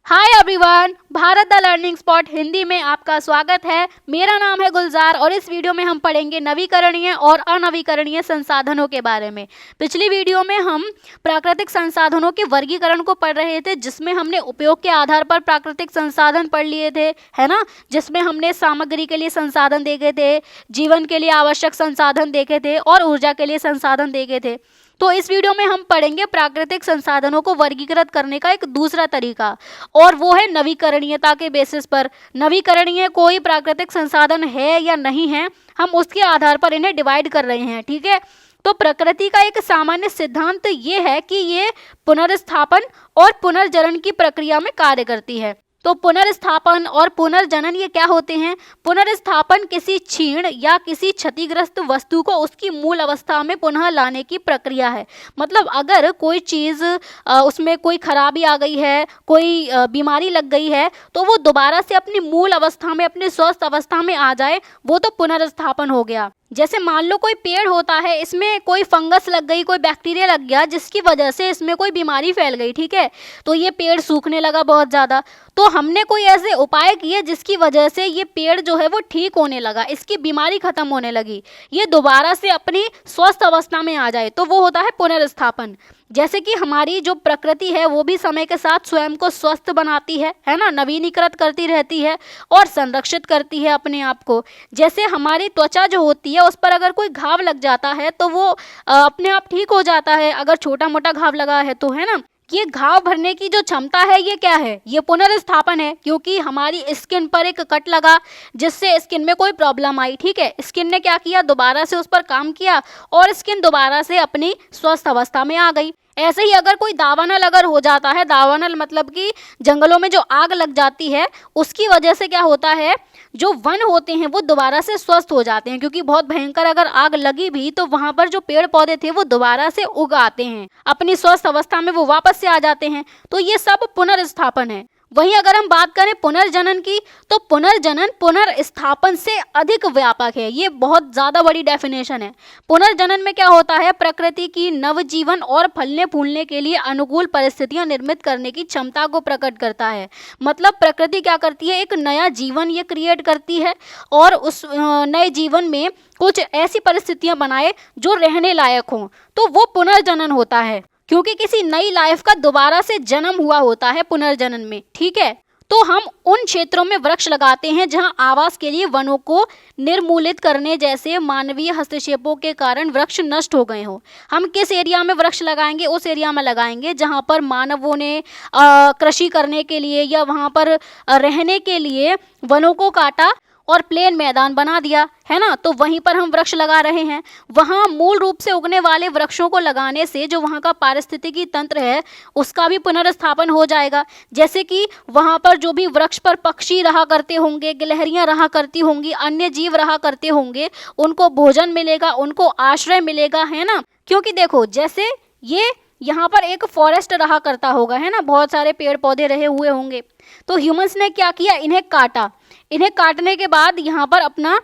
Hi everyone, Bharat the learning spot Hindi में आपका स्वागत है। मेरा नाम है गुलजार और इस वीडियो में हम पढ़ेंगे नवीकरणीय और अनवीकरणीय संसाधनों के बारे में। पिछली वीडियो में हम प्राकृतिक संसाधनों के वर्गीकरण को पढ़ रहे थे, जिसमें हमने उपयोग के आधार पर प्राकृतिक संसाधन पढ़ लिए थे, है ना। जिसमें हमने सामग्री के लिए संसाधन देखे थे, जीवन के लिए आवश्यक संसाधन देखे थे और ऊर्जा के लिए संसाधन देखे थे। तो इस वीडियो में हम पढ़ेंगे प्राकृतिक संसाधनों को वर्गीकृत करने का एक दूसरा तरीका, और वो है नवीकरणीयता के बेसिस पर। नवीकरणीय कोई प्राकृतिक संसाधन है या नहीं है, हम उसके आधार पर इन्हें डिवाइड कर रहे हैं, ठीक है। तो प्रकृति का एक सामान्य सिद्धांत ये है कि ये पुनर्स्थापन और पुनर्जनन की प्रक्रिया में कार्य करती है। तो पुनर्स्थापन और पुनर्जनन ये क्या होते हैं? पुनर्स्थापन किसी क्षीण या किसी क्षतिग्रस्त वस्तु को उसकी मूल अवस्था में पुनः लाने की प्रक्रिया है। मतलब अगर कोई चीज़ उसमें कोई खराबी आ गई है, कोई बीमारी लग गई है, तो वो दोबारा से अपनी मूल अवस्था में, अपनी स्वस्थ अवस्था में आ जाए, वो तो पुनर्स्थापन हो गया। जैसे मान लो कोई पेड़ होता है, इसमें कोई फंगस लग गई, कोई बैक्टीरिया लग गया, जिसकी वजह से इसमें कोई बीमारी फैल गई, ठीक है। तो ये पेड़ सूखने लगा बहुत ज़्यादा। तो हमने कोई ऐसे उपाय किए जिसकी वजह से ये पेड़ जो है वो ठीक होने लगा, इसकी बीमारी खत्म होने लगी, ये दोबारा से अपनी स्वस्थ अवस्था में आ जाए, तो वो होता है पुनर्स्थापन। जैसे कि हमारी जो प्रकृति है वो भी समय के साथ स्वयं को स्वस्थ बनाती है ना, नवीनीकृत करती रहती है और संरक्षित करती है अपने आप को। जैसे हमारी त्वचा जो होती है, उस पर अगर कोई घाव लग जाता है तो वो अपने आप ठीक हो जाता है, अगर छोटा मोटा घाव लगा है तो, है ना। ये घाव भरने की जो क्षमता है, ये क्या है? ये पुनर्स्थापन है, क्योंकि हमारी स्किन पर एक कट लगा जिससे स्किन में कोई प्रॉब्लम आई, ठीक है। स्किन ने क्या किया? दोबारा से उस पर काम किया और स्किन दोबारा से अपनी स्वस्थ अवस्था में आ गई। ऐसे ही अगर कोई दावानल अगर हो जाता है, दावानल मतलब कि जंगलों में जो आग लग जाती है, उसकी वजह से क्या होता है, जो वन होते हैं वो दोबारा से स्वस्थ हो जाते हैं, क्योंकि बहुत भयंकर अगर आग लगी भी तो वहां पर जो पेड़ पौधे थे वो दोबारा से उग आते हैं, अपनी स्वस्थ अवस्था में वो वापस से आ जाते हैं। तो ये सब पुनर्स्थापन है। वहीं अगर हम बात करें पुनर्जनन की, तो पुनर्जनन पुनर्स्थापन से अधिक व्यापक है। ये बहुत ज़्यादा बड़ी डेफिनेशन है। पुनर्जनन में क्या होता है? प्रकृति की नवजीवन और फलने फूलने के लिए अनुकूल परिस्थितियां निर्मित करने की क्षमता को प्रकट करता है। मतलब प्रकृति क्या करती है? एक नया जीवन ये क्रिएट करती है और उस नए जीवन में कुछ ऐसी परिस्थितियां बनाए जो रहने लायक हों, तो वो पुनर्जनन होता है, क्योंकि किसी नई लाइफ का दोबारा से जन्म हुआ होता है पुनर्जनन में, ठीक है। तो हम उन क्षेत्रों में वृक्ष लगाते हैं जहां आवास के लिए वनों को निर्मूलित करने जैसे मानवीय हस्तक्षेपों के कारण वृक्ष नष्ट हो गए हों। हम किस एरिया में वृक्ष लगाएंगे? उस एरिया में लगाएंगे जहां पर मानवों ने कृषि करने के लिए या वहां पर रहने के लिए वनों को काटा और प्लेन मैदान बना दिया, है ना। तो वहीं पर हम वृक्ष लगा रहे हैं। वहाँ मूल रूप से उगने वाले वृक्षों को लगाने से जो वहाँ का पारिस्थितिकी तंत्र है उसका भी पुनर्स्थापन हो जाएगा। जैसे कि वहाँ पर जो भी वृक्ष पर पक्षी रहा करते होंगे, गिलहरियाँ रहा करती होंगी, अन्य जीव रहा करते होंगे, उनको भोजन मिलेगा, उनको आश्रय मिलेगा, है ना। क्योंकि देखो, जैसे ये यहाँ पर एक फॉरेस्ट रहा करता होगा, है ना, बहुत सारे पेड़ पौधे रहे हुए होंगे, तो ह्यूमंस ने क्या किया? इन्हें काटा। इन्हें काटने के बाद यहाँ पर अपना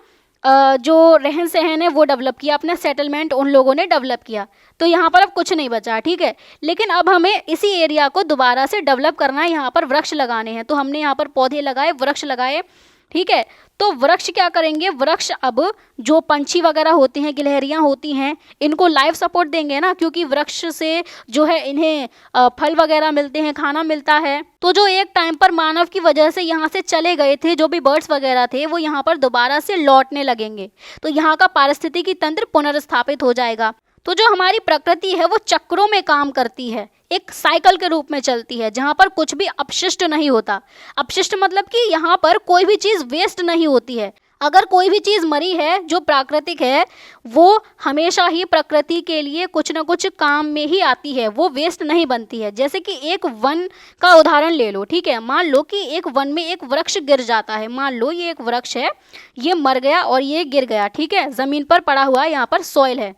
जो रहन सहन है वो डेवलप किया, अपना सेटलमेंट उन लोगों ने डेवलप किया। तो यहाँ पर अब कुछ नहीं बचा, ठीक है। लेकिन अब हमें इसी एरिया को दोबारा से डेवलप करना है, यहाँ पर वृक्ष लगाने हैं। तो हमने यहाँ पर पौधे लगाए, वृक्ष लगाए, ठीक है। तो वृक्ष क्या करेंगे? वृक्ष अब जो पंछी वगैरह होते हैं, गिलहरियाँ होती हैं, इनको लाइफ सपोर्ट देंगे ना, क्योंकि वृक्ष से जो है इन्हें फल वगैरह मिलते हैं, खाना मिलता है। तो जो एक टाइम पर मानव की वजह से यहाँ से चले गए थे, जो भी बर्ड्स वगैरह थे, वो यहाँ पर दोबारा से लौटने लगेंगे। तो यहाँ का पारिस्थितिकी तंत्र पुनर्स्थापित हो जाएगा। तो जो हमारी प्रकृति है वो चक्रों में काम करती है, एक साइकिल के रूप में चलती है, जहाँ पर कुछ भी अपशिष्ट नहीं होता। अपशिष्ट मतलब कि यहाँ पर कोई भी चीज़ वेस्ट नहीं होती है। अगर कोई भी चीज़ मरी है जो प्राकृतिक है, वो हमेशा ही प्रकृति के लिए कुछ ना कुछ काम में ही आती है, वो वेस्ट नहीं बनती है। जैसे कि एक वन का उदाहरण ले लो, ठीक है। मान लो कि एक वन में एक वृक्ष गिर जाता है। मान लो ये एक वृक्ष है, ये मर गया और ये गिर गया, ठीक है, ज़मीन पर पड़ा हुआ है, यहाँ पर सॉइल है।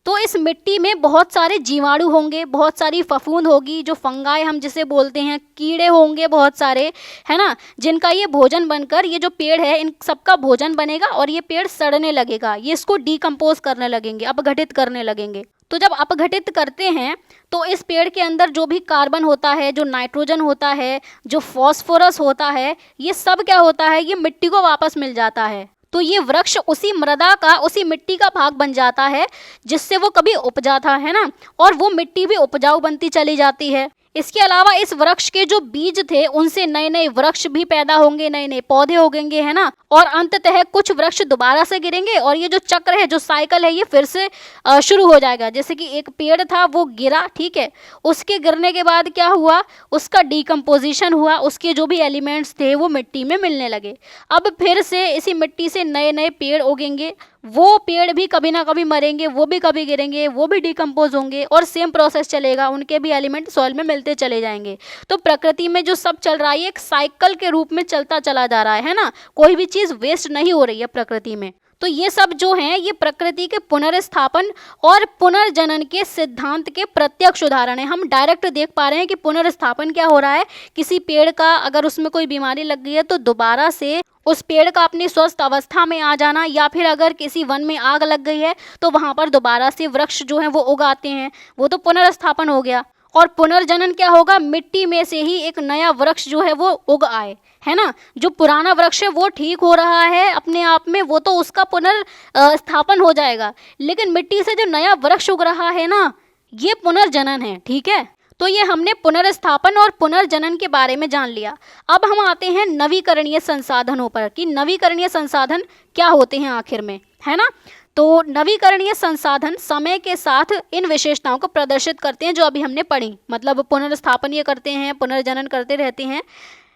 तो इस मिट्टी में बहुत सारे जीवाणु होंगे, बहुत सारी फफूंद होगी, जो फंगाई हम जिसे बोलते हैं, कीड़े होंगे बहुत सारे, है ना, जिनका ये भोजन बनकर ये जो पेड़ है इन सबका भोजन बनेगा और ये पेड़ सड़ने लगेगा, ये इसको डिकम्पोज करने लगेंगे, अपघटित करने लगेंगे। तो जब अपघटित करते हैं तो इस पेड़ के अंदर जो भी कार्बन होता है, जो नाइट्रोजन होता है, जो फॉस्फोरस होता है, ये सब क्या होता है, ये मिट्टी को वापस मिल जाता है। तो ये वृक्ष उसी मृदा का, उसी मिट्टी का भाग बन जाता है जिससे वो कभी उपजा था, है ना, और वो मिट्टी भी उपजाऊ बनती चली जाती है। इसके अलावा इस वृक्ष के जो बीज थे उनसे नए नए वृक्ष भी पैदा होंगे, नए नए पौधे उगेंगे, है ना, और अंततः कुछ वृक्ष दोबारा से गिरेंगे और ये जो चक्र है, जो साइकिल है, ये फिर से शुरू हो जाएगा। जैसे कि एक पेड़ था, वो गिरा, ठीक है, उसके गिरने के बाद क्या हुआ, उसका डिकम्पोजिशन हुआ, उसके जो भी एलिमेंट्स थे वो मिट्टी में मिलने लगे। अब फिर से इसी मिट्टी से नए नए पेड़ उगेंगे, वो पेड़ भी कभी ना कभी मरेंगे, वो भी कभी गिरेंगे, वो भी डिकम्पोज होंगे और सेम प्रोसेस चलेगा, उनके भी एलिमेंट सॉइल में मिलते चले जाएंगे। तो प्रकृति में जो सब चल रहा है एक साइकिल के रूप में चलता चला जा रहा है ना, कोई भी चीज़ वेस्ट नहीं हो रही है प्रकृति में। तो ये सब जो हैं ये प्रकृति के पुनर्स्थापन और पुनर्जनन के सिद्धांत के प्रत्यक्ष उदाहरण है। हम डायरेक्ट देख पा रहे हैं कि पुनर्स्थापन क्या हो रहा है, किसी पेड़ का अगर उसमें कोई बीमारी लग गई है तो दोबारा से उस पेड़ का अपनी स्वस्थ अवस्था में आ जाना, या फिर अगर किसी वन में आग लग गई है तो वहाँ पर दोबारा से वृक्ष जो है वो उगाते हैं, वो तो पुनर्स्थापन हो गया। और पुनर्जनन क्या होगा, मिट्टी में से ही एक नया वृक्ष जो है वो उग आए, है ना। जो पुराना वृक्ष है वो ठीक हो रहा है अपने आप में, वो तो उसका पुनर्स्थापन हो जाएगा, लेकिन मिट्टी से जो नया वृक्ष उग रहा है ना, ये पुनर्जनन है, ठीक है। तो ये हमने पुनर्स्थापन और पुनर्जनन के बारे में जान लिया। अब हम आते हैं नवीकरणीय संसाधनों पर कि नवीकरणीय संसाधन क्या होते हैं आखिर में, है ना। तो नवीकरणीय संसाधन समय के साथ इन विशेषताओं को प्रदर्शित करते हैं जो अभी हमने पढ़ी, मतलब पुनर्स्थापन ये करते हैं, पुनर्जनन करते रहते हैं,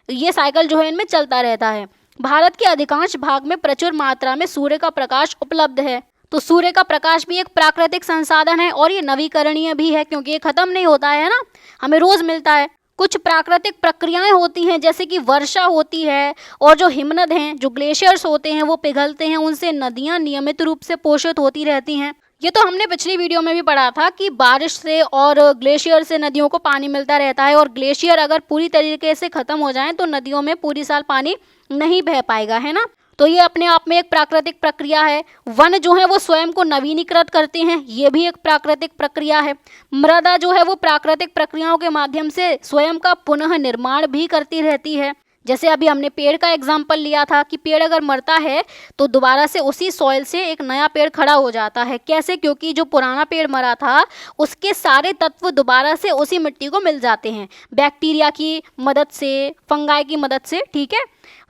ये साइकिल जो है इनमें चलता रहता है। भारत के अधिकांश भाग में प्रचुर मात्रा में सूर्य का प्रकाश उपलब्ध है, तो सूर्य का प्रकाश भी एक प्राकृतिक संसाधन है और ये नवीकरणीय भी है क्योंकि ये खत्म नहीं होता है ना, हमें रोज मिलता है। कुछ प्राकृतिक प्रक्रियाएं होती हैं जैसे कि वर्षा होती है, और जो हिमनद हैं, जो ग्लेशियर्स होते हैं वो पिघलते हैं, उनसे नदियां नियमित रूप से पोषित होती रहती हैं। ये तो हमने पिछली वीडियो में भी पढ़ा था कि बारिश से और ग्लेशियर से नदियों को पानी मिलता रहता है, और ग्लेशियर अगर पूरी तरीके से खत्म हो जाए तो नदियों में पूरी साल पानी नहीं बह पाएगा, है ना। तो ये अपने आप में एक प्राकृतिक प्रक्रिया है। वन जो है वो स्वयं को नवीनीकृत करते हैं, ये भी एक प्राकृतिक प्रक्रिया है। मृदा जो है वो प्राकृतिक प्रक्रियाओं के माध्यम से स्वयं का पुनः निर्माण भी करती रहती है। जैसे अभी हमने पेड़ का एग्जाम्पल लिया था कि पेड़ अगर मरता है तो दोबारा से उसी सॉइल से एक नया पेड़ खड़ा हो जाता है। कैसे? क्योंकि जो पुराना पेड़ मरा था उसके सारे तत्व दोबारा से उसी मिट्टी को मिल जाते हैं, बैक्टीरिया की मदद से, फंगाई की मदद से, ठीक है।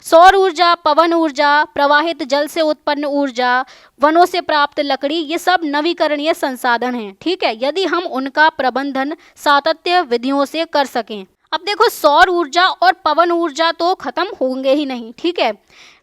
सौर ऊर्जा, पवन ऊर्जा, प्रवाहित जल से उत्पन्न ऊर्जा, वनों से प्राप्त लकड़ी, ये सब नवीकरणीय संसाधन हैं, ठीक है, यदि हम उनका प्रबंधन सातत्य विधियों से कर सकें। अब देखो, सौर ऊर्जा और पवन ऊर्जा तो खत्म होंगे ही नहीं, ठीक है।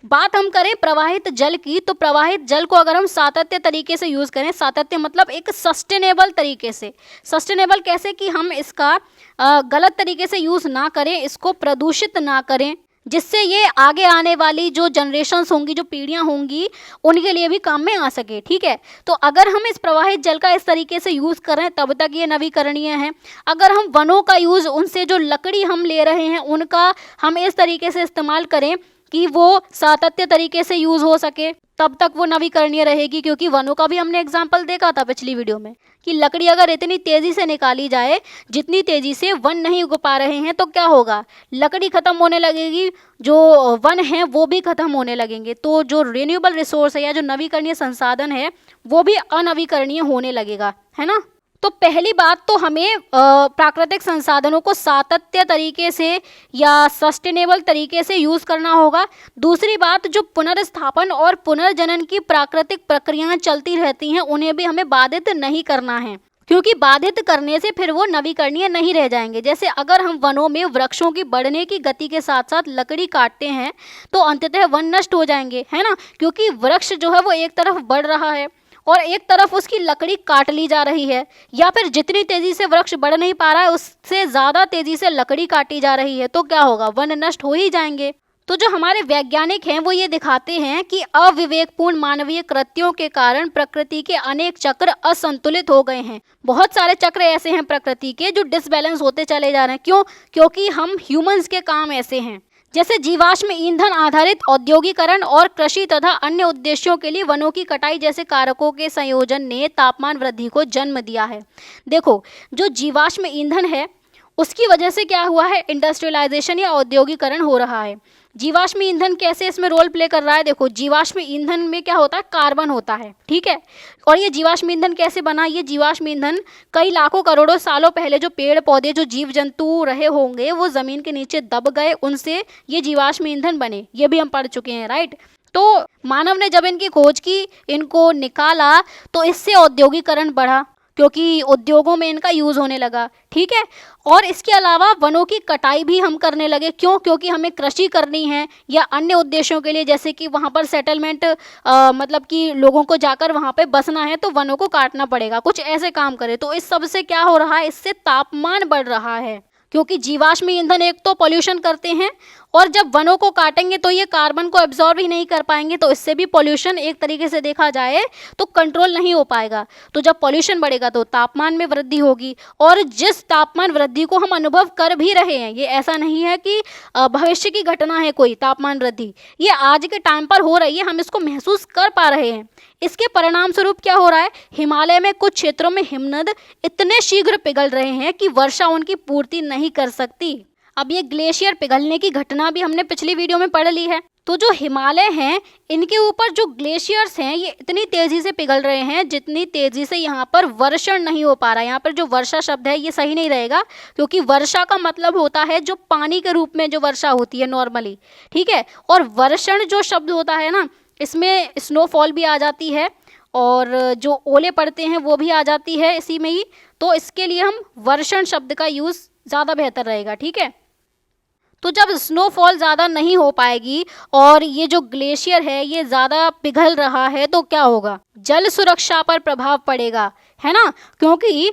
बात हम करें प्रवाहित जल की, तो प्रवाहित जल को अगर हम सातत्य तरीके से यूज़ करें, सातत्य मतलब एक सस्टेनेबल तरीके से। सस्टेनेबल कैसे? कि हम इसका गलत तरीके से यूज़ ना करें, इसको प्रदूषित ना करें, जिससे ये आगे आने वाली जो जनरेशन्स होंगी, जो पीढ़ियां होंगी, उनके लिए भी काम में आ सके, ठीक है। तो अगर हम इस प्रवाहित जल का इस तरीके से यूज़ कर रहे हैं तब तक ये नवीकरणीय है। अगर हम वनों का यूज़, उनसे जो लकड़ी हम ले रहे हैं उनका हम इस तरीके से इस्तेमाल करें कि वो सातत्य तरीके से यूज़ हो सके, तब तक वो नवीकरणीय रहेगी। क्योंकि वनों का भी हमने एग्जाम्पल देखा था पिछली वीडियो में कि लकड़ी अगर इतनी तेज़ी से निकाली जाए जितनी तेज़ी से वन नहीं उग पा रहे हैं तो क्या होगा, लकड़ी ख़त्म होने लगेगी, जो वन हैं वो भी ख़त्म होने लगेंगे। तो जो रिन्यूएबल रिसोर्स है या जो नवीकरणीय संसाधन है वो भी अनवीकरणीय होने लगेगा, है ना। तो पहली बात तो हमें प्राकृतिक संसाधनों को सातत्य तरीके से या सस्टेनेबल तरीके से यूज़ करना होगा। दूसरी बात, जो पुनर्स्थापन और पुनर्जनन की प्राकृतिक प्रक्रियाएं चलती रहती हैं उन्हें भी हमें बाधित नहीं करना है, क्योंकि बाधित करने से फिर वो नवीकरणीय नहीं रह जाएंगे। जैसे अगर हम वनों में वृक्षों की बढ़ने की गति के साथ साथ लकड़ी काटते हैं तो अंततः वन नष्ट हो जाएंगे, है ना। क्योंकि वृक्ष जो है वो एक तरफ बढ़ रहा है और एक तरफ उसकी लकड़ी काट ली जा रही है, या फिर जितनी तेज़ी से वृक्ष बढ़ नहीं पा रहा है उससे ज़्यादा तेज़ी से लकड़ी काटी जा रही है, तो क्या होगा, वन नष्ट हो ही जाएंगे। तो जो हमारे वैज्ञानिक हैं वो ये दिखाते हैं कि अविवेकपूर्ण मानवीय कृत्यों के कारण प्रकृति के अनेक चक्र असंतुलित हो गए हैं। बहुत सारे चक्र ऐसे हैं प्रकृति के जो डिसबैलेंस होते चले जा रहे हैं। क्यों? क्योंकि हम ह्यूमंस के काम ऐसे हैं। जैसे जीवाश्म ईंधन आधारित औद्योगिकरण और कृषि तथा अन्य उद्देश्यों के लिए वनों की कटाई जैसे कारकों के संयोजन ने तापमान वृद्धि को जन्म दिया है। देखो, जो जीवाश्म ईंधन है उसकी वजह से क्या हुआ है, इंडस्ट्रियलाइजेशन या औद्योगिकरण हो रहा है। जीवाश्म ईंधन कैसे इसमें रोल प्ले कर रहा है, देखो जीवाश्म ईंधन में क्या होता है, कार्बन होता है, ठीक है। और ये जीवाश्म ईंधन कैसे बना, ये जीवाश्म ईंधन कई लाखों करोड़ों सालों पहले जो पेड़ पौधे जो जीव जंतु रहे होंगे वो जमीन के नीचे दब गए, उनसे ये जीवाश्म ईंधन बने, ये भी हम पढ़ चुके हैं, राइट। तो मानव ने जब इनकी खोज की, इनको निकाला, तो इससे औद्योगिकरण बढ़ा क्योंकि उद्योगों में इनका यूज़ होने लगा, ठीक है। और इसके अलावा वनों की कटाई भी हम करने लगे, क्यों, क्योंकि हमें कृषि करनी है या अन्य उद्देश्यों के लिए, जैसे कि वहाँ पर सेटलमेंट मतलब कि लोगों को जाकर वहाँ पे बसना है तो वनों को काटना पड़ेगा, कुछ ऐसे काम करे। तो इस सब से क्या हो रहा है, इससे तापमान बढ़ रहा है, क्योंकि जीवाश्म ईंधन एक तो पॉल्यूशन करते हैं और जब वनों को काटेंगे तो ये कार्बन को एब्जॉर्ब ही नहीं कर पाएंगे, तो इससे भी पॉल्यूशन एक तरीके से देखा जाए तो कंट्रोल नहीं हो पाएगा। तो जब पॉल्यूशन बढ़ेगा तो तापमान में वृद्धि होगी, और जिस तापमान वृद्धि को हम अनुभव कर भी रहे हैं, ये ऐसा नहीं है कि भविष्य की घटना है कोई तापमान वृद्धि, ये आज के टाइम पर हो रही है, हम इसको महसूस कर पा रहे हैं। इसके परिणाम स्वरूप क्या हो रहा है, हिमालय में कुछ क्षेत्रों में हिमनद इतने शीघ्र पिघल रहे हैं कि वर्षा उनकी पूर्ति नहीं कर सकती। अब ये ग्लेशियर पिघलने की घटना भी हमने पिछली वीडियो में पढ़ ली है। तो जो हिमालय हैं, इनके ऊपर जो ग्लेशियर्स हैं ये इतनी तेजी से पिघल रहे हैं जितनी तेजी से यहाँ पर वर्षण नहीं हो पा रहा है। यहाँ पर जो वर्षा शब्द है ये सही नहीं रहेगा, क्योंकि वर्षा का मतलब होता है जो पानी के रूप में जो वर्षा होती है नॉर्मली, ठीक है। और वर्षण जो शब्द होता है ना, इसमें स्नोफॉल भी आ जाती है और जो ओले पड़ते हैं वो भी आ जाती है इसी में ही। तो इसके लिए हम वर्षण शब्द का यूज़ ज़्यादा बेहतर रहेगा, ठीक है। तो जब स्नोफॉल ज़्यादा नहीं हो पाएगी और ये जो ग्लेशियर है ये ज़्यादा पिघल रहा है तो क्या होगा, जल सुरक्षा पर प्रभाव पड़ेगा, है ना। क्योंकि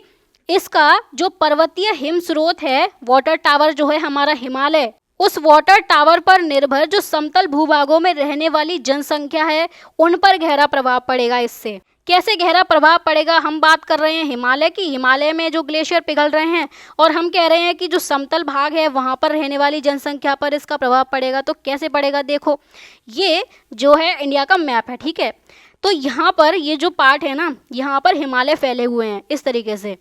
इसका जो पर्वतीय हिम स्रोत है, वाटर टावर जो है हमारा हिमालय, उस वाटर टावर पर निर्भर जो समतल भूभागों में रहने वाली जनसंख्या है उन पर गहरा प्रभाव पड़ेगा। इससे कैसे गहरा प्रभाव पड़ेगा, हम बात कर रहे हैं हिमालय की, हिमालय में जो ग्लेशियर पिघल रहे हैं, और हम कह रहे हैं कि जो समतल भाग है वहाँ पर रहने वाली जनसंख्या पर इसका प्रभाव पड़ेगा। तो कैसे पड़ेगा, देखो ये जो है इंडिया का मैप है, ठीक है। तो यहाँ पर ये जो पार्ट है ना, यहाँ पर हिमालय फैले हुए हैं इस तरीके से,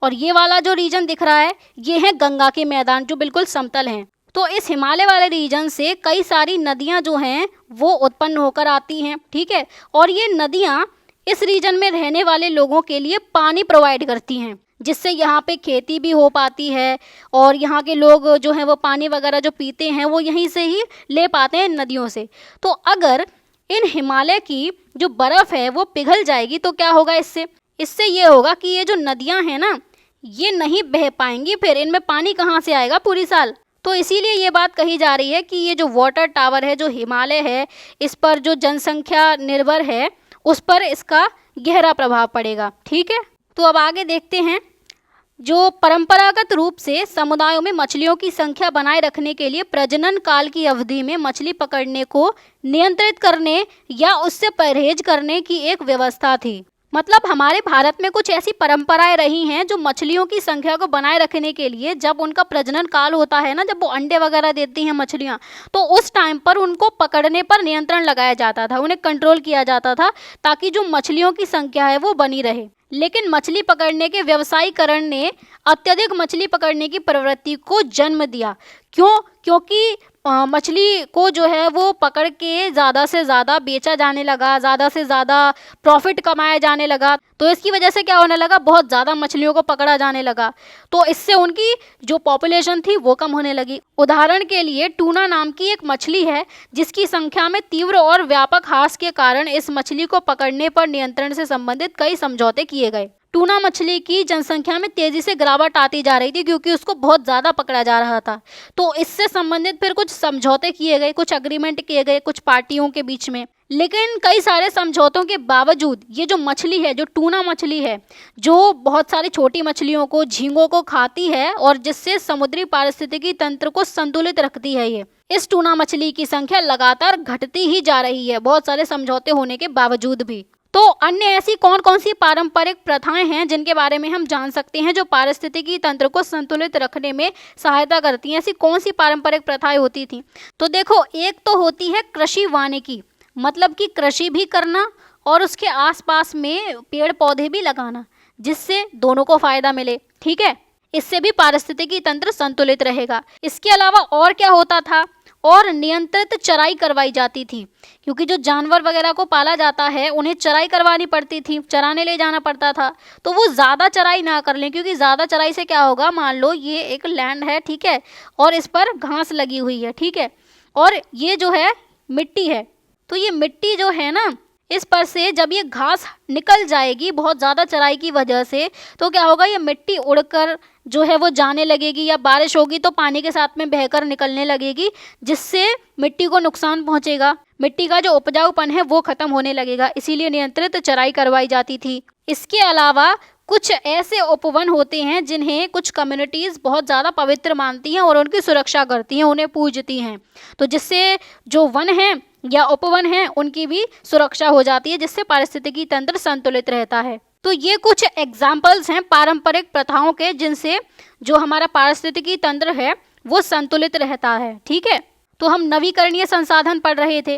और ये वाला जो रीजन दिख रहा है ये है गंगा के मैदान जो बिल्कुल समतल हैं। तो इस हिमालय वाले रीजन से कई सारी नदियाँ जो हैं वो उत्पन्न होकर आती हैं, ठीक है। और ये नदियाँ इस रीजन में रहने वाले लोगों के लिए पानी प्रोवाइड करती हैं, जिससे यहाँ पे खेती भी हो पाती है, और यहाँ के लोग जो हैं वो पानी वगैरह जो पीते हैं वो यहीं से ही ले पाते हैं नदियों से। तो अगर इन हिमालय की जो बर्फ़ है वो पिघल जाएगी तो क्या होगा, इससे ये होगा कि ये जो नदियाँ हैं ना ये नहीं बह पाएंगी, फिर इनमें पानी कहाँ से आएगा पूरी साल। तो इसीलिए ये बात कही जा रही है कि ये जो वाटर टावर है जो हिमालय है, इस पर जो जनसंख्या निर्भर है उस पर इसका गहरा प्रभाव पड़ेगा, ठीक है। तो अब आगे देखते हैं, जो परंपरागत रूप से समुदायों में मछलियों की संख्या बनाए रखने के लिए प्रजनन काल की अवधि में मछली पकड़ने को नियंत्रित करने या उससे परहेज करने की एक व्यवस्था थी। मतलब हमारे भारत में कुछ ऐसी परंपराएं रही हैं जो मछलियों की संख्या को बनाए रखने के लिए, जब उनका प्रजनन काल होता है ना, जब वो अंडे वगैरह देती हैं मछलियाँ, तो उस टाइम पर उनको पकड़ने पर नियंत्रण लगाया जाता था, उन्हें कंट्रोल किया जाता था ताकि जो मछलियों की संख्या है वो बनी रहे। लेकिन मछली पकड़ने के व्यवसायीकरण ने अत्यधिक मछली पकड़ने की प्रवृत्ति को जन्म दिया। क्यों, क्योंकि मछली को जो है वो पकड़ के ज़्यादा से ज़्यादा बेचा जाने लगा, ज़्यादा से ज़्यादा प्रॉफिट कमाया जाने लगा। तो इसकी वजह से क्या होने लगा, बहुत ज़्यादा मछलियों को पकड़ा जाने लगा, तो इससे उनकी जो पॉपुलेशन थी वो कम होने लगी। उदाहरण के लिए टूना नाम की एक मछली है जिसकी संख्या में तीव्र और व्यापक ह्रास के कारण इस मछली को पकड़ने पर नियंत्रण से संबंधित कई समझौते किए गए। टूना मछली की जनसंख्या में तेजी से गिरावट आती जा रही थी क्योंकि उसको बहुत ज़्यादा पकड़ा जा रहा था। तो इससे संबंधित फिर कुछ समझौते किए गए, कुछ अग्रीमेंट किए गए कुछ पार्टियों के बीच में। लेकिन कई सारे समझौतों के बावजूद ये जो मछली है, जो टूना मछली है, जो बहुत सारी छोटी मछलियों को, झींगों को खाती है और जिससे समुद्री पारिस्थितिकी तंत्र को संतुलित रखती है, ये इस टूना मछली की संख्या लगातार घटती ही जा रही है, बहुत सारे समझौते होने के बावजूद भी। तो अन्य ऐसी कौन कौन सी पारंपरिक प्रथाएं हैं जिनके बारे में हम जान सकते हैं जो पारिस्थितिकी तंत्र को संतुलित रखने में सहायता करती हैं? ऐसी कौन सी पारंपरिक प्रथाएं होती थी? तो देखो, एक तो होती है कृषि वानिकी, मतलब कि कृषि भी करना और उसके आसपास में पेड़ पौधे भी लगाना, जिससे दोनों को फायदा मिले। ठीक है, इससे भी पारिस्थितिकी तंत्र संतुलित रहेगा। इसके अलावा और क्या होता था? और नियंत्रित चराई करवाई जाती थी, क्योंकि जो जानवर वगैरह को पाला जाता है उन्हें चराई करवानी पड़ती थी, चराने ले जाना पड़ता था। तो वो ज़्यादा चराई ना कर लें, क्योंकि ज़्यादा चराई से क्या होगा, मान लो ये एक लैंड है, ठीक है, और इस पर घास लगी हुई है, ठीक है, और ये जो है मिट्टी है, तो ये मिट्टी जो है ना, इस पर से जब ये घास निकल जाएगी बहुत ज़्यादा चराई की वजह से, तो क्या होगा, ये मिट्टी उड़कर जो है वो जाने लगेगी, या बारिश होगी तो पानी के साथ में बहकर निकलने लगेगी, जिससे मिट्टी को नुकसान पहुंचेगा, मिट्टी का जो उपजाऊपन है वो खत्म होने लगेगा। इसीलिए नियंत्रित चराई करवाई जाती थी। इसके अलावा कुछ ऐसे उपवन होते हैं जिन्हें कुछ कम्युनिटीज़ बहुत ज़्यादा पवित्र मानती हैं और उनकी सुरक्षा करती हैं, उन्हें पूजती हैं, तो जिससे जो वन हैं या उपवन हैं उनकी भी सुरक्षा हो जाती है, जिससे पारिस्थितिकी तंत्र संतुलित रहता है। तो ये कुछ एग्जाम्पल्स हैं पारंपरिक प्रथाओं के, जिनसे जो हमारा पारिस्थितिकी तंत्र है वो संतुलित रहता है। ठीक है, तो हम नवीकरणीय संसाधन पढ़ रहे थे,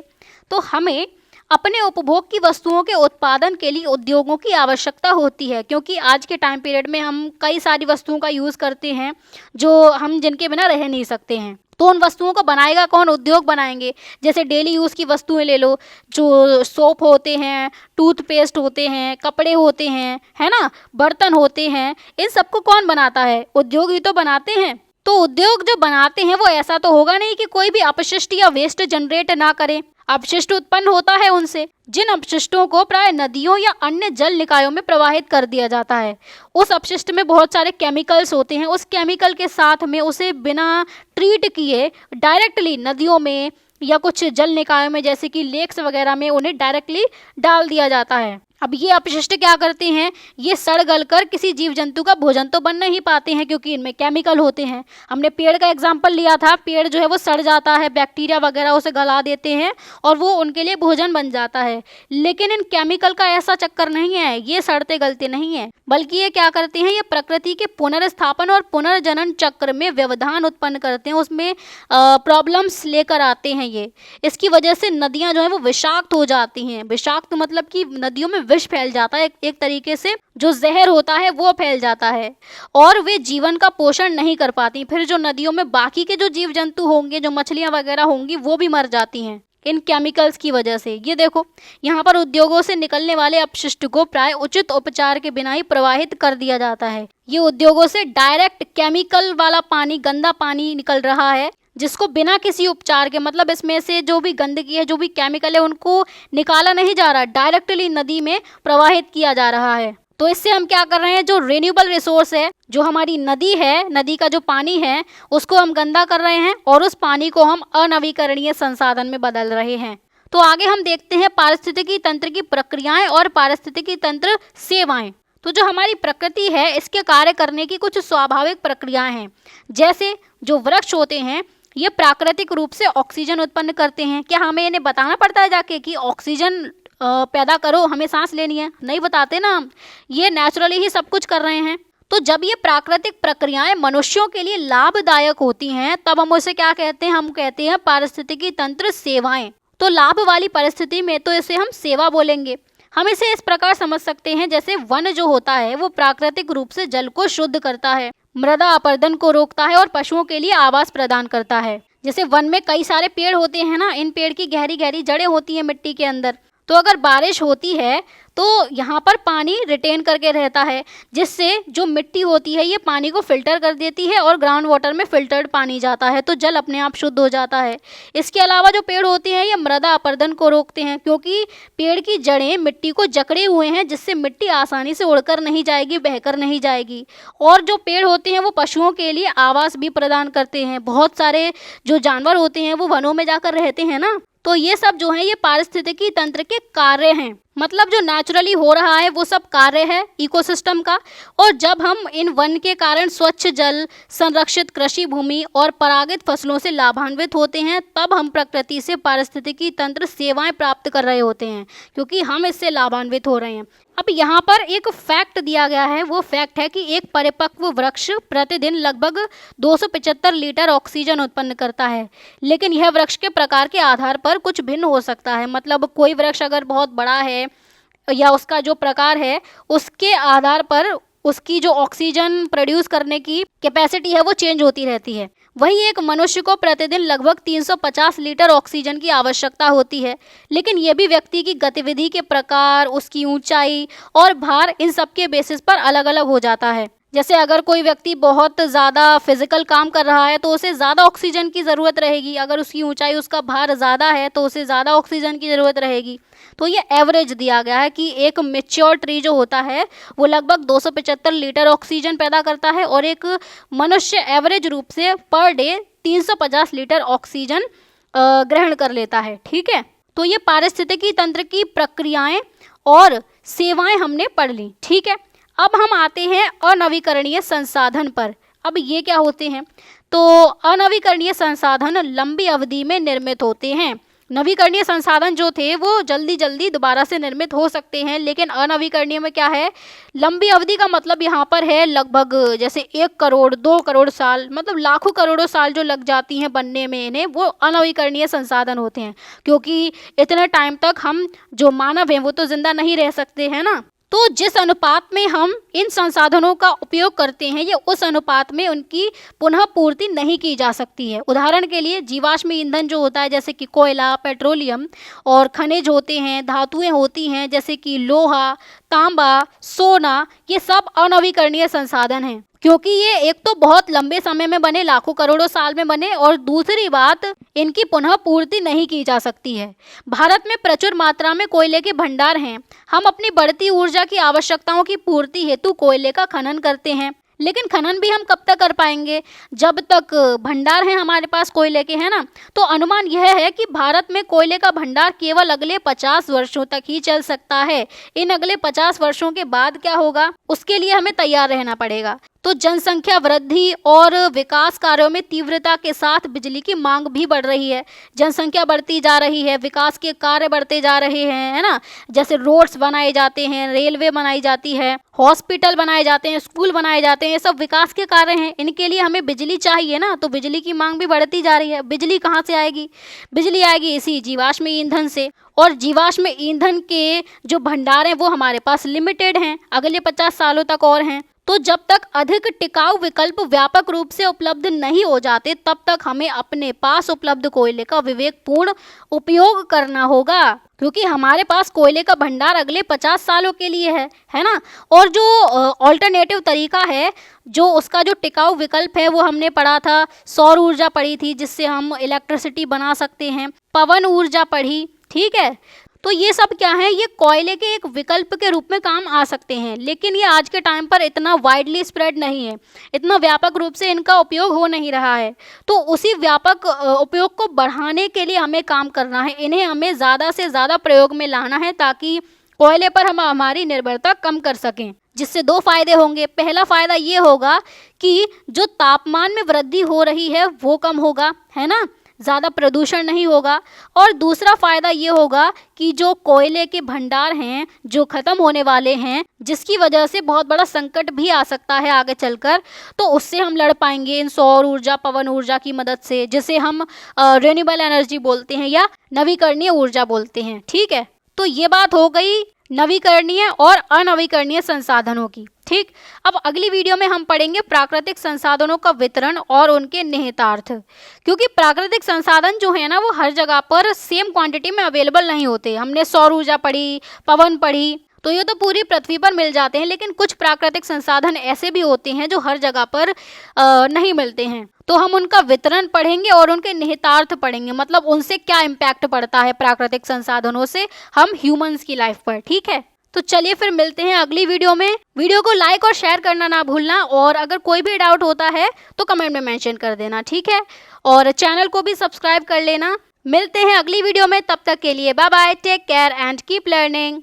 तो हमें अपने उपभोग की वस्तुओं के उत्पादन के लिए उद्योगों की आवश्यकता होती है, क्योंकि आज के टाइम पीरियड में हम कई सारी वस्तुओं का यूज़ करते हैं जो हम जिनके बिना रह नहीं सकते हैं। तो उन वस्तुओं को बनाएगा कौन? उद्योग बनाएंगे। जैसे डेली यूज़ की वस्तुएं ले लो, जो सोप होते हैं, टूथपेस्ट होते हैं, कपड़े होते हैं, है ना, बर्तन होते हैं, इन सबको कौन बनाता है? उद्योग ही तो बनाते हैं। तो उद्योग जो बनाते हैं वो ऐसा तो होगा नहीं कि कोई भी अपशिष्ट या वेस्ट जनरेट ना करे, अपशिष्ट उत्पन्न होता है उनसे, जिन अपशिष्टों को प्राय नदियों या अन्य जल निकायों में प्रवाहित कर दिया जाता है। उस अपशिष्ट में बहुत सारे केमिकल्स होते हैं, उस केमिकल के साथ में उसे बिना ट्रीट किए डायरेक्टली नदियों में या कुछ जल निकायों में, जैसे कि लेक्स वगैरह में, उन्हें डायरेक्टली डाल दिया जाता है। अब ये अपशिष्ट क्या करते हैं, ये सड़ गल कर किसी जीव जंतु का भोजन तो बन नहीं पाते हैं, क्योंकि इनमें केमिकल होते हैं। हमने पेड़ का एग्जाम्पल लिया था, पेड़ जो है वो सड़ जाता है, बैक्टीरिया वगैरह उसे गला देते हैं और वो उनके लिए भोजन बन जाता है। लेकिन इन केमिकल का ऐसा चक्कर नहीं है, ये सड़ते गलते नहीं है, बल्कि ये क्या करते हैं, ये प्रकृति के पुनर्स्थापन और पुनर्जनन चक्र में व्यवधान उत्पन्न करते हैं, उसमें प्रॉब्लम्स लेकर आते हैं ये। इसकी वजह से नदियाँ जो है वो विषाक्त हो जाती हैं। विषाक्त मतलब कि नदियों में विष फैल जाता है, एक तरीके से जो जहर होता है वो फैल जाता है, और वे जीवन का पोषण नहीं कर पाती। फिर जो नदियों में बाकी के जो जीव जंतु होंगे, जो मछलियां वगैरह होंगी, वो भी मर जाती हैं इन केमिकल्स की वजह से। ये देखो, यहाँ पर उद्योगों से निकलने वाले अपशिष्ट को प्राय उचित उपचार के बिना ही प्रवाहित कर दिया जाता है। ये उद्योगों से डायरेक्ट केमिकल वाला पानी, गंदा पानी निकल रहा है, जिसको बिना किसी उपचार के, मतलब इसमें से जो भी गंदगी है, जो भी केमिकल है, उनको निकाला नहीं जा रहा, डायरेक्टली नदी में प्रवाहित किया जा रहा है। तो इससे हम क्या कर रहे हैं, जो रिन्यूएबल रिसोर्स है, जो हमारी नदी है, नदी का जो पानी है, उसको हम गंदा कर रहे हैं और उस पानी को हम अनवीकरणीय संसाधन में बदल रहे हैं। तो आगे हम देखते हैं पारिस्थितिकी तंत्र की प्रक्रियाएं और पारिस्थितिकी तंत्र सेवाएं। तो जो हमारी प्रकृति है, इसके कार्य करने की कुछ स्वाभाविक प्रक्रियाएं हैं। जैसे जो वृक्ष होते हैं, ये प्राकृतिक रूप से ऑक्सीजन उत्पन्न करते हैं। क्या हमें इन्हें बताना पड़ता है जाके कि ऑक्सीजन पैदा करो, हमें सांस लेनी है? नहीं बताते ना हम, ये नेचुरली ही सब कुछ कर रहे हैं। तो जब ये प्राकृतिक प्रक्रियाएं मनुष्यों के लिए लाभदायक होती हैं, तब हम उसे क्या कहते हैं, हम कहते हैं पारिस्थितिकी तंत्र सेवाएं। तो लाभ वाली परिस्थिति में तो इसे हम सेवा बोलेंगे। हम इसे इस प्रकार समझ सकते हैं, जैसे वन जो होता है वो प्राकृतिक रूप से जल को शुद्ध करता है, मृदा अपरदन को रोकता है और पशुओं के लिए आवास प्रदान करता है। जैसे वन में कई सारे पेड़ होते हैं ना, इन पेड़ की गहरी गहरी जड़ें होती हैं मिट्टी के अंदर, तो अगर बारिश होती है तो यहाँ पर पानी रिटेन करके रहता है, जिससे जो मिट्टी होती है ये पानी को फिल्टर कर देती है और ग्राउंड वाटर में फिल्टर्ड पानी जाता है, तो जल अपने आप शुद्ध हो जाता है। इसके अलावा जो पेड़ होते हैं ये मृदा अपरदन को रोकते हैं, क्योंकि पेड़ की जड़ें मिट्टी को जकड़े हुए हैं, जिससे मिट्टी आसानी से उड़कर नहीं जाएगी, बहकर नहीं जाएगी। और जो पेड़ होते हैं वो पशुओं के लिए आवास भी प्रदान करते हैं। बहुत सारे जो जानवर होते हैं वो वनों में जाकर रहते हैं ना, तो ये सब जो है ये पारिस्थितिकी तंत्र के कार्य हैं। मतलब जो नेचुरली हो रहा है वो सब कार्य है इकोसिस्टम का। और जब हम इन वन के कारण स्वच्छ जल, संरक्षित कृषि भूमि और परागित फसलों से लाभान्वित होते हैं, तब हम प्रकृति से पारिस्थितिकी तंत्र सेवाएं प्राप्त कर रहे होते हैं, क्योंकि हम इससे लाभान्वित हो रहे हैं। अब यहाँ पर एक फैक्ट दिया गया है, वो फैक्ट है कि एक परिपक्व वृक्ष प्रतिदिन लगभग 275 लीटर ऑक्सीजन उत्पन्न करता है। लेकिन यह वृक्ष के प्रकार के आधार पर कुछ भिन्न हो सकता है। मतलब कोई वृक्ष अगर बहुत बड़ा है या उसका जो प्रकार है उसके आधार पर उसकी जो ऑक्सीजन प्रोड्यूस करने की कैपेसिटी है वो चेंज होती रहती है। वही एक मनुष्य को प्रतिदिन लगभग 350 लीटर ऑक्सीजन की आवश्यकता होती है। लेकिन यह भी व्यक्ति की गतिविधि के प्रकार, उसकी ऊंचाई और भार, इन सब के बेसिस पर अलग अलग हो जाता है। जैसे अगर कोई व्यक्ति बहुत ज़्यादा फिजिकल काम कर रहा है तो उसे ज़्यादा ऑक्सीजन की ज़रूरत रहेगी। अगर उसकी ऊंचाई, उसका भार ज़्यादा है तो उसे ज़्यादा ऑक्सीजन की ज़रूरत रहेगी। तो ये एवरेज दिया गया है कि एक मैच्योर ट्री जो होता है वो लगभग 275 लीटर ऑक्सीजन पैदा करता है और एक मनुष्य एवरेज रूप से पर डे 350 लीटर ऑक्सीजन ग्रहण कर लेता है। ठीक है, तो ये पारिस्थितिकी तंत्र की प्रक्रियाएं और सेवाएं हमने पढ़ ली। ठीक है, अब हम आते हैं अनवीकरणीय संसाधन पर। अब ये क्या होते हैं? तो अनवीकरणीय संसाधन लंबी अवधि में निर्मित होते हैं। नवीकरणीय संसाधन जो थे वो जल्दी जल्दी दोबारा से निर्मित हो सकते हैं, लेकिन अनवीकरणीय में क्या है, लंबी अवधि का मतलब यहाँ पर है लगभग जैसे 1 करोड़ 2 करोड़ साल, मतलब लाखों करोड़ों साल जो लग जाती हैं बनने में इन्हें, वो अनवीकरणीय संसाधन होते हैं। क्योंकि इतने टाइम तक हम जो मानव हैं वो तो जिंदा नहीं रह सकते हैं ना। तो जिस अनुपात में हम इन संसाधनों का उपयोग करते हैं ये उस अनुपात में उनकी पुनः पूर्ति नहीं की जा सकती है। उदाहरण के लिए जीवाश्म ईंधन जो होता है जैसे कि कोयला, पेट्रोलियम और खनिज होते हैं, धातुएं होती हैं जैसे कि लोहा, तांबा, सोना, ये सब अनवीकरणीय संसाधन हैं। क्योंकि ये एक तो बहुत लंबे समय में बने, लाखों करोड़ों साल में बने, और दूसरी बात इनकी पुनः पूर्ति नहीं की जा सकती है। भारत में प्रचुर मात्रा में कोयले के भंडार हैं। हम अपनी बढ़ती ऊर्जा की आवश्यकताओं की पूर्ति हेतु कोयले का खनन करते हैं, लेकिन खनन भी हम कब तक कर पाएंगे? जब तक भंडार हैं हमारे पास कोयले के, है ना। तो अनुमान यह है कि भारत में कोयले का भंडार केवल अगले 50 वर्षों तक ही चल सकता है। इन अगले 50 वर्षों के बाद क्या होगा, उसके लिए हमें तैयार रहना पड़ेगा। तो जनसंख्या वृद्धि और विकास कार्यों में तीव्रता के साथ बिजली की मांग भी बढ़ रही है। जनसंख्या बढ़ती जा रही है, विकास के कार्य बढ़ते जा रहे हैं, है ना। जैसे रोड्स बनाए जाते हैं, रेलवे बनाई जाती है, हॉस्पिटल बनाए जाते हैं, स्कूल बनाए जाते हैं, ये सब विकास के कार्य हैं। इनके लिए हमें बिजली चाहिए ना, तो बिजली की मांग भी बढ़ती जा रही है। बिजली कहाँ से आएगी? बिजली आएगी इसी जीवाश्म ईंधन से। और जीवाश्म ईंधन के जो भंडार हैं वो हमारे पास लिमिटेड हैं, अगले 50 सालों तक और हैं। तो जब तक अधिक टिकाऊ विकल्प व्यापक रूप से उपलब्ध नहीं हो जाते तब तक हमें अपने पास उपलब्ध कोयले का विवेकपूर्ण उपयोग करना होगा, क्योंकि हमारे पास कोयले का भंडार अगले 50 सालों के लिए है ना। और जो ऑल्टरनेटिव तरीका है, जो उसका जो टिकाऊ विकल्प है वो हमने पढ़ा था, सौर ऊर्जा पढ़ी थी जिससे हम इलेक्ट्रिसिटी बना सकते हैं, पवन ऊर्जा पढ़ी। ठीक है, तो ये सब क्या है, ये कोयले के एक विकल्प के रूप में काम आ सकते हैं, लेकिन ये आज के टाइम पर इतना वाइडली स्प्रेड नहीं है, इतना व्यापक रूप से इनका उपयोग हो नहीं रहा है। तो उसी व्यापक उपयोग को बढ़ाने के लिए हमें काम करना है, इन्हें हमें ज़्यादा से ज़्यादा प्रयोग में लाना है ताकि कोयले पर हम हमारी निर्भरता कम कर सकें। जिससे 2 फायदे होंगे। पहला फायदा ये होगा कि जो तापमान में वृद्धि हो रही है वो कम होगा, है ना, ज़्यादा प्रदूषण नहीं होगा। और दूसरा फ़ायदा ये होगा कि जो कोयले के भंडार हैं जो ख़त्म होने वाले हैं, जिसकी वजह से बहुत बड़ा संकट भी आ सकता है आगे चलकर, तो उससे हम लड़ पाएंगे इन सौर ऊर्जा, पवन ऊर्जा की मदद से, जिसे हम रिन्यूएबल एनर्जी बोलते हैं या नवीकरणीय ऊर्जा बोलते हैं। ठीक है, तो ये बात हो गई नवीकरणीय और अनवीकरणीय संसाधनों की। ठीक, अब अगली वीडियो में हम पढ़ेंगे प्राकृतिक संसाधनों का वितरण और उनके निहितार्थ। क्योंकि प्राकृतिक संसाधन जो है ना वो हर जगह पर सेम क्वांटिटी में अवेलेबल नहीं होते। हमने सौर ऊर्जा पढ़ी, पवन पढ़ी, तो ये तो पूरी पृथ्वी पर मिल जाते हैं, लेकिन कुछ प्राकृतिक संसाधन ऐसे भी होते हैं जो हर जगह पर नहीं मिलते हैं। तो हम उनका वितरण पढ़ेंगे और उनके निहितार्थ पढ़ेंगे, मतलब उनसे क्या इम्पैक्ट पड़ता है प्राकृतिक संसाधनों से हम ह्यूमंस की लाइफ पर। ठीक है, तो चलिए फिर मिलते हैं अगली वीडियो में। वीडियो को लाइक और शेयर करना ना भूलना, और अगर कोई भी डाउट होता है तो कमेंट में मेंशन कर देना। ठीक है, और चैनल को भी सब्सक्राइब कर लेना। मिलते हैं अगली वीडियो में, तब तक के लिए bye bye, take care and keep learning.